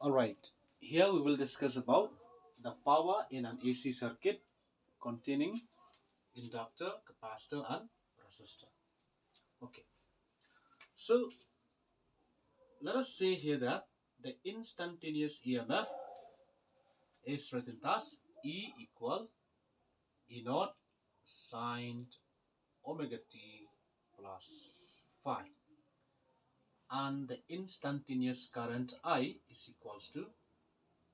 Alright, here we will discuss about the power in an AC circuit containing inductor, capacitor and resistor. Okay, so let us say here that the instantaneous EMF is written as E equal E naught sine omega t plus phi, and the instantaneous current I is equals to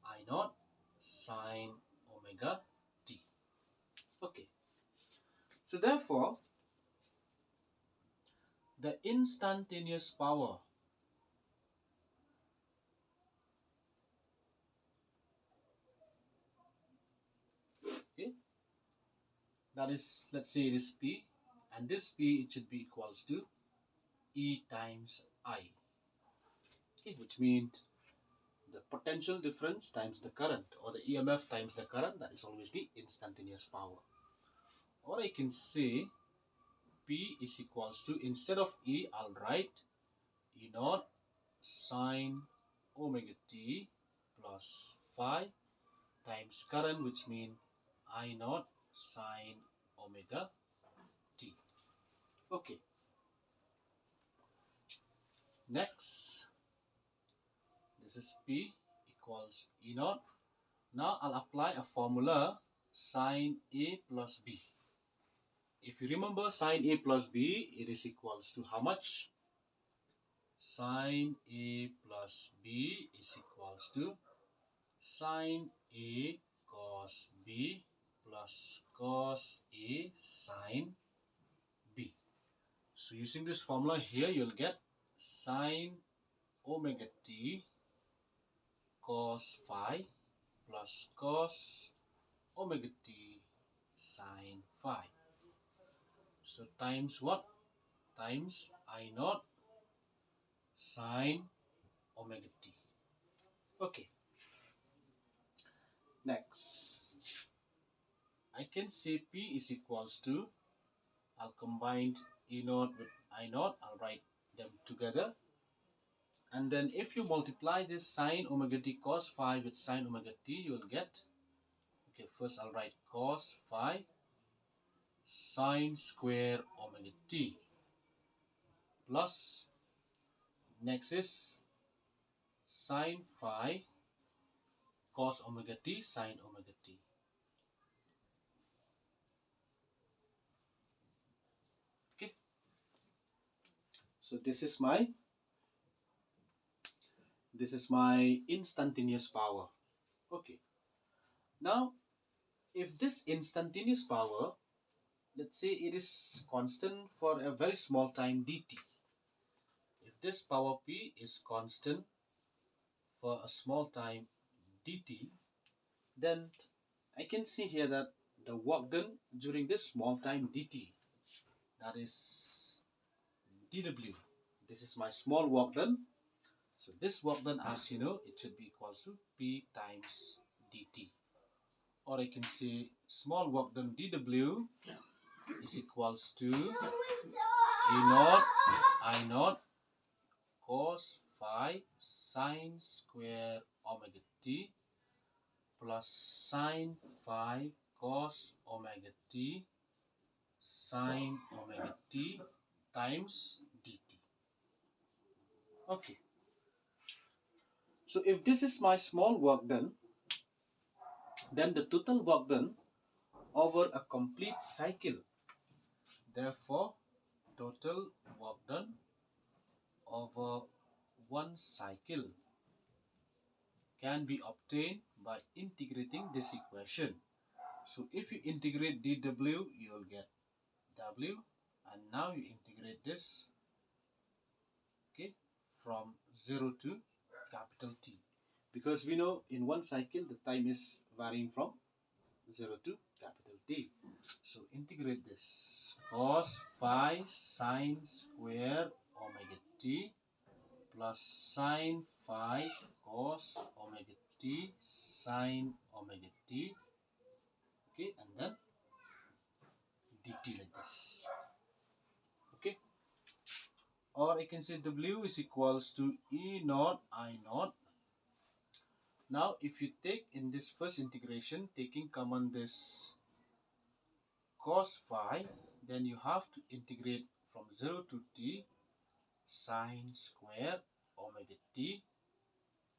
I naught sine omega t. Okay, so therefore the instantaneous power okay, that is, let's say it is P, and this P it should be equals to E times I, okay, which means the potential difference times the current, or the EMF times the current, that is always the instantaneous power. Or I can say P is equals to, instead of E I'll write E naught sine omega t plus phi times current, which means I naught sine omega t. Okay, next this is P equals E naught. Now I'll apply a formula sine A plus B. If you remember, sine A plus B, it is equals to how much? Sine A plus B is equals to sine A cos B plus cos A sine B. So using this formula here, you'll get sine omega t cos phi plus cos omega t sine phi. So times what? Times I naught sine omega t. Okay, next I can say P is equals to, I'll combine E naught with I naught, I'll write them together, and then if you multiply this sine omega t cos phi with sine omega t, you will get, okay, first I'll write cos phi sine square omega t plus, next is sine phi cos omega t sine omega t. Okay, so this is my instantaneous power. Okay, now if this instantaneous power, let's say it is constant for a very small time dt, if this power P is constant for a small time dt, then I can see here that the work done during this small time dt, that is dw, this is my small work done. So this work done, as you know, it should be equals to P times dt. Or I can say small work done dw is equals to E naught I naught cos phi sine square omega t plus sine phi cos omega t sine omega t times dt. Okay, so if this is my small work done, then the total work done over a complete cycle, therefore total work done over one cycle can be obtained by integrating this equation. So if you integrate dw, you will get w, and now you integrate this, okay, from 0 to capital T, because we know in one cycle the time is varying from 0 to capital T. So integrate this cos phi sine square omega t plus sine phi cos omega t sine omega t, okay, and then dt like this. Okay, or I can say w is equals to E naught I naught Now if you take in this first integration, taking common this cos phi, then you have to integrate from 0 to t sine square omega t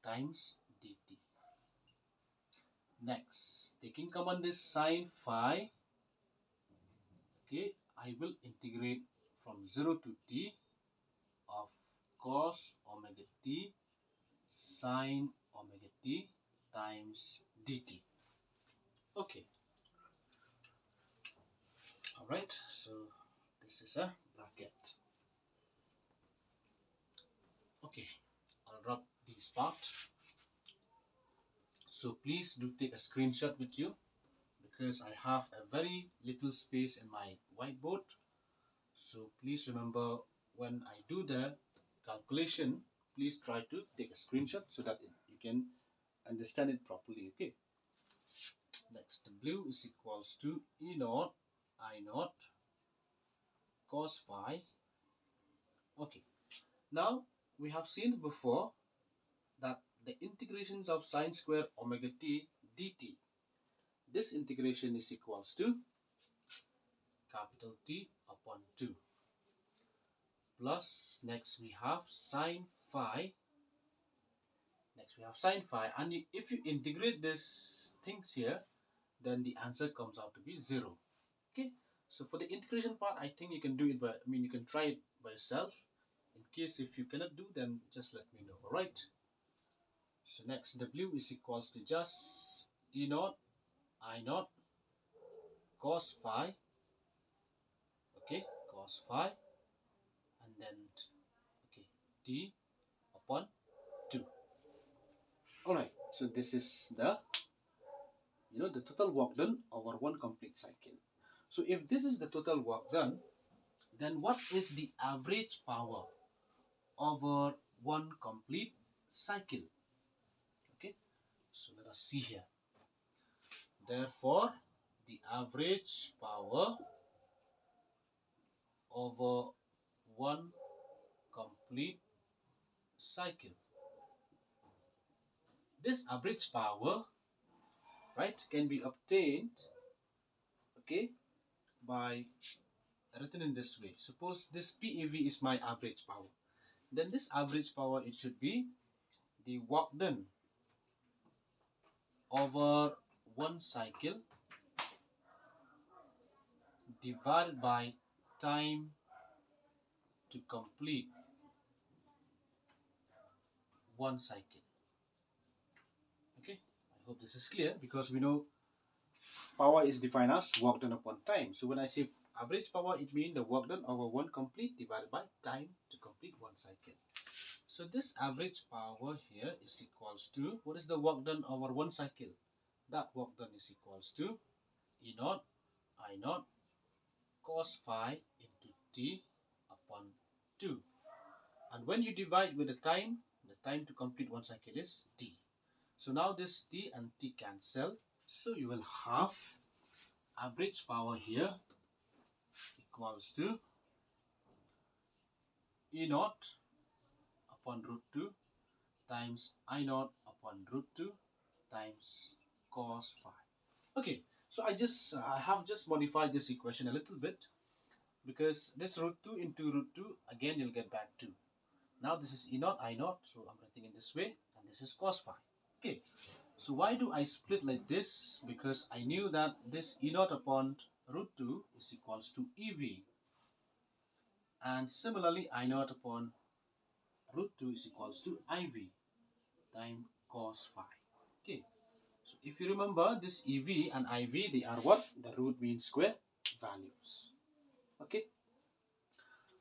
times dt. Next, taking common this sine phi, okay, I will integrate from 0 to t of cos omega t sine omega t times dt. Okay, all right, so this is a bracket. Okay, I'll rub this part. So please do take a screenshot with you because I have a very little space in my whiteboard. So please remember, when I do the calculation, please try to take a screenshot so that you can understand it properly. Okay. Next, W is equals to E naught I naught cos phi. Okay. Now we have seen before that the integrations of sine square omega t dt, this integration is equals to capital T upon 2 plus, next we have sine phi. Next we have sine phi, and if you integrate these things here, then the answer comes out to be 0. Okay, so for the integration part, I think you can do it by, you can try it by yourself. In case if you cannot do, then just let me know. All right. So next, W is equals to just E naught I naught cos phi. Okay, cos phi, and then okay T upon 2. All right. So this is the the total work done over one complete cycle. So if this is the total work done, then what is the average power over one complete cycle? Okay, so let us see here. Therefore, the average power over one complete cycle. This average power, right, can be obtained, okay, by written in this way. Suppose this PAV is my average power. Then this average power, it should be the work done over one cycle divided by time to complete one cycle. Okay, I hope this is clear, because we know power is defined as work done upon time. So when I say average power, it means the work done over one complete divided by time to complete one cycle. So this average power here is equals to, what is the work done over one cycle? That work done is equals to E naught I naught cos phi into T upon 2. And when you divide with the time to complete one cycle is T. So now this T and T cancel. So you will have average power here equals to E naught upon root 2 times I naught upon root 2 times cos phi. Okay, so I have just modified this equation a little bit, because this root 2 into root 2, again you'll get back 2. Now this is E naught I naught, so I'm writing in this way, and this is cos phi. Okay, so why do I split like this? Because I knew that this E naught upon root 2 is equals to EV, and similarly I naught upon root 2 is equals to IV times cos phi. Okay, so if you remember, this EV and IV, they are what? The root mean square values. Okay,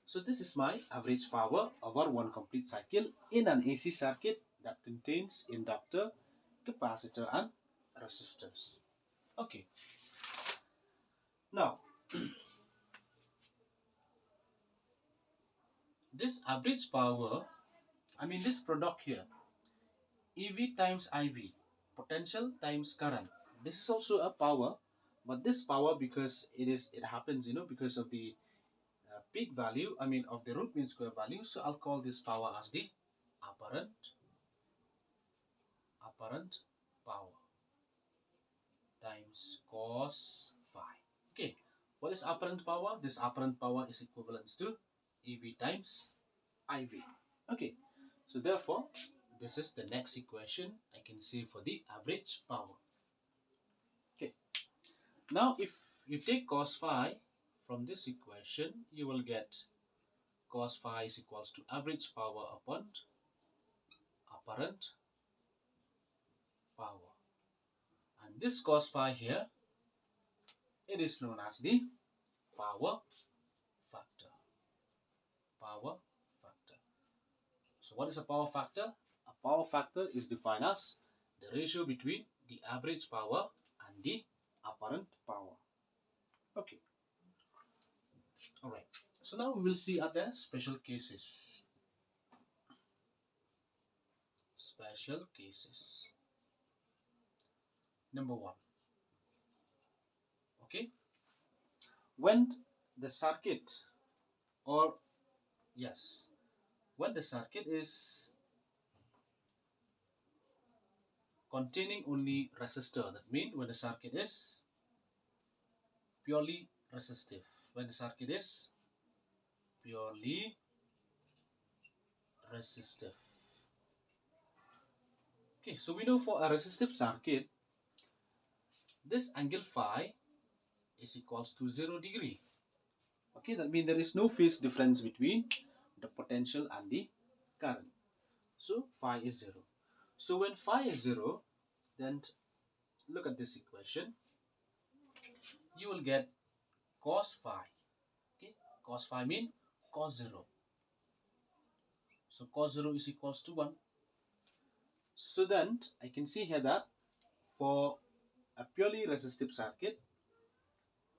so this is my average power over one complete cycle in an AC circuit that contains inductor, capacitor and resistors. Okay, now this average power, this product here, EV times IV, potential times current, this is also a power, but this power, because it happens because of the peak value, of the root mean square value, so I'll call this power as the apparent apparent power times cos phi. Okay, what is apparent power? This apparent power is equivalent to EV times IV. Okay, so therefore, this is the next equation I can see for the average power. Okay, now if you take cos phi from this equation, you will get cos phi is equals to average power upon apparent power. And this cos phi here, it is known as the power factor. Power factor. So what is a power factor? A power factor is defined as the ratio between the average power and the apparent power. Okay. Alright. So now we will see other special cases. Special cases. Number 1. Okay. When the circuit or yes, when the circuit is containing only resistor, that means when the circuit is purely resistive. When the circuit is purely resistive. Okay, so we know for a resistive circuit, this angle phi is equals to 0 degree. Okay, that means there is no phase difference between the potential and the current. So phi is 0. So when phi is 0, then look at this equation. You will get cos phi. Okay, cos phi means cos 0. So cos 0 is equals to 1. So then I can see here that for a purely resistive circuit,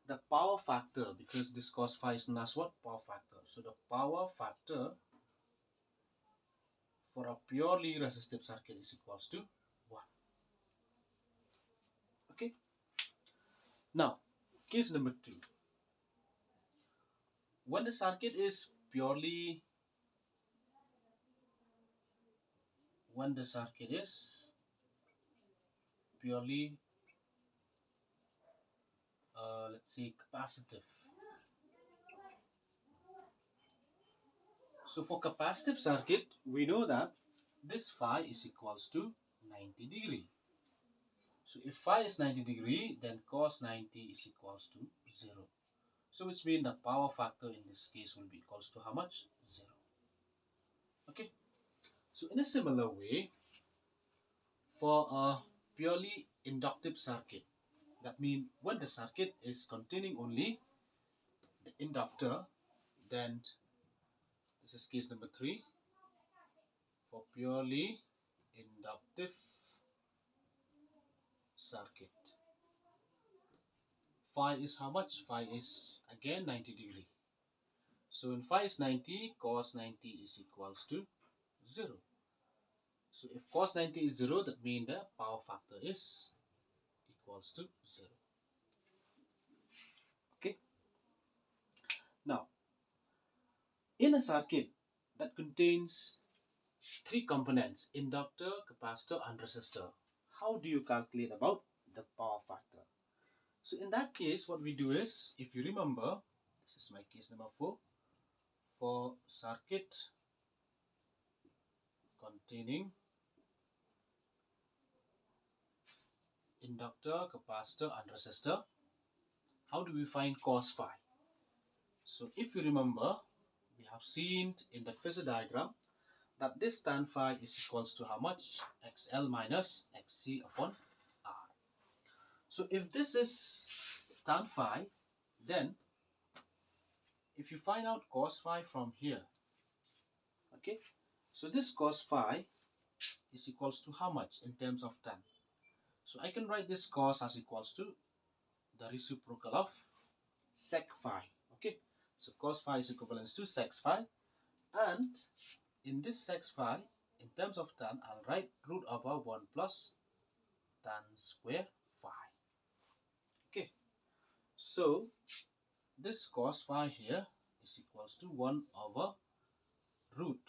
the power factor, because this cos phi is known as what? Power factor. So the power factor for a purely resistive circuit is equals to 1. Okay. Now, case number 2. When the circuit is purely let's say capacitive. So for capacitive circuit, we know that this phi is equals to 90 degree. So if phi is 90 degree, then cos 90 is equals to 0. So which means the power factor in this case will be equals to how much? 0. Okay. So in a similar way, for a purely inductive circuit, that means when the circuit is containing only the inductor, then this is case number 3. For purely inductive circuit, phi is how much? Phi is again 90 degree. So when phi is 90, cos 90 is equals to 0. So if cos 90 is 0, that means the power factor is equals to 0. Okay. Now, in a circuit that contains 3 components, inductor, capacitor and resistor, how do you calculate about the power factor? So in that case, what we do is, if you remember, this is my case number 4, for circuit containing inductor, capacitor and resistor, how do we find cos phi? So if you remember, we have seen in the phasor diagram that this tan phi is equals to how much? XL minus XC upon R. So if this is tan phi, then if you find out cos phi from here, okay, so this cos phi is equals to how much in terms of tan? So I can write this cos as equals to the reciprocal of sec phi. Okay, so cos phi is equivalent to sec phi, and in this sec phi, in terms of tan, I'll write root over 1 plus tan square phi. Okay, so this cos phi here is equals to 1 over root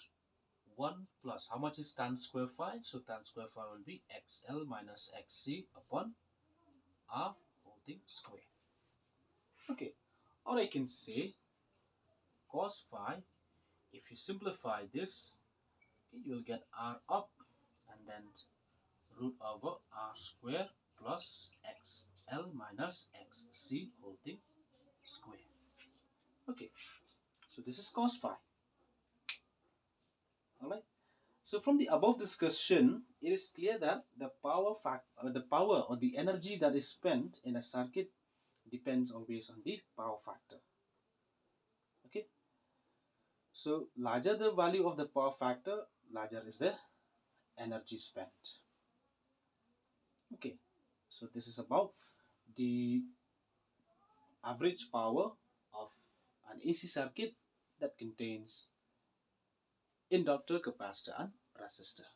1 plus, how much is tan square phi? So tan square phi will be xl minus xc upon r whole thing square. Okay, or I can say cos phi. If you simplify this, okay, you will get r up and then root over r square plus xl minus xc whole thing square. Okay, so this is cos phi. Alright. So from the above discussion, it is clear that the power or the energy that is spent in a circuit depends always on the power factor. Okay. So larger the value of the power factor, larger is the energy spent. Okay. So this is about the average power of an AC circuit that contains inductor, capacitor and resistor.